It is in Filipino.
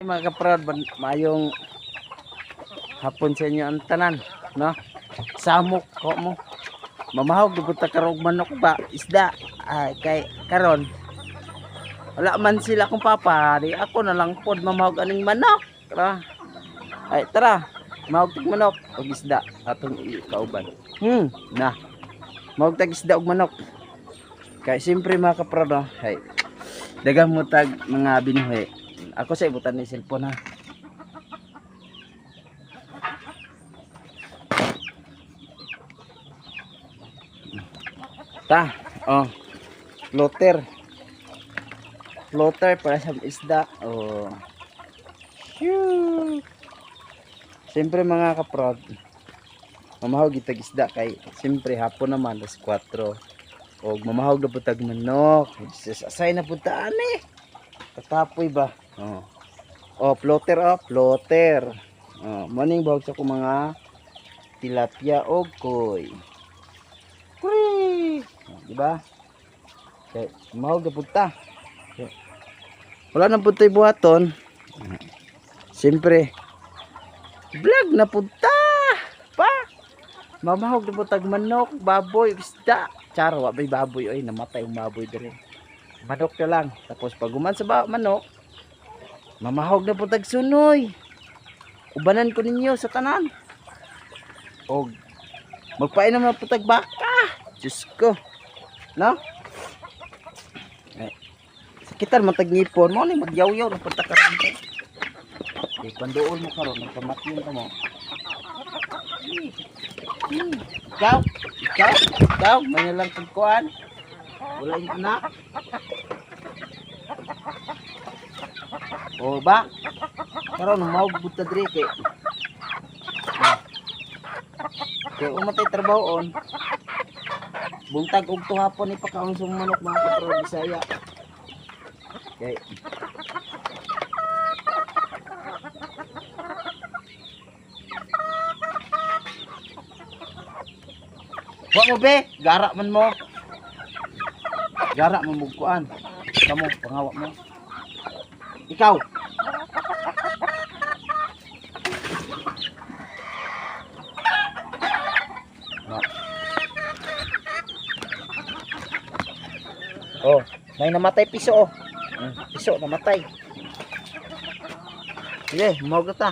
Mga kaprod, mayong hapon sa inyo ang tanan, no? Samok ko mo. Mamahog dubuta karog manok ba isda. Ay kay karon wala man sila kung papa, di ako na lang pod mamahog aning manok. Tara. Ay tara, mahog tig manok ug isda atong ikauban. Na. Mahog tag isda ug manok. Kay siyempre mga kaprod, no? Hay. Dagang mo tag mga binuhi. Ako sa ibutan ni cellphone ha. Ta, oh. Floater. Floater para sa isda. Oh. Shoo. Siyempre mga kaprod. Mamahog itag isda kay siyempre hapon naman alas 4. Og mamahog na putag manok. Asay na punta ani. Katapoy ba? Oh. Oh, floater oh, floater. Oh, morning bahog sa ko mga tilapia o koy. Kuri! Oh, di ba? Okay, mahog na punta. Okay. Wala na punta buhaton. Siyempre vlog na punta. Pa. Mamahog na puntag manok, baboy, isda. Charo, wabay baboy oy, namatay yung baboy dire. Manok na lang. Tapos pag uman sa manok, mamahog na po tag sunoy. Ubanan ko ninyo sa tanan. O magpainom na po tag baka. Diyos ko. No? Sakitan matag ngipon mo ni magyaw-yaw na punta ka rin. Pandoon mo karon nagpamatyon ka mo. Ikaw, may nalang pagkuhan. Wala yung anak. O ba? Karon mahog buta diri kay. Kay umatay trabahon. Buntag og tuhapon ni pakaon sa manok mga kaprod Bisaya. Okay. Wa mo be, gara man mo. Gara mo mugkuan. Kamu pangawa mo. Ikaw. Oh, may namatay piso oh. Piso namatay. Sige, mahog na ta.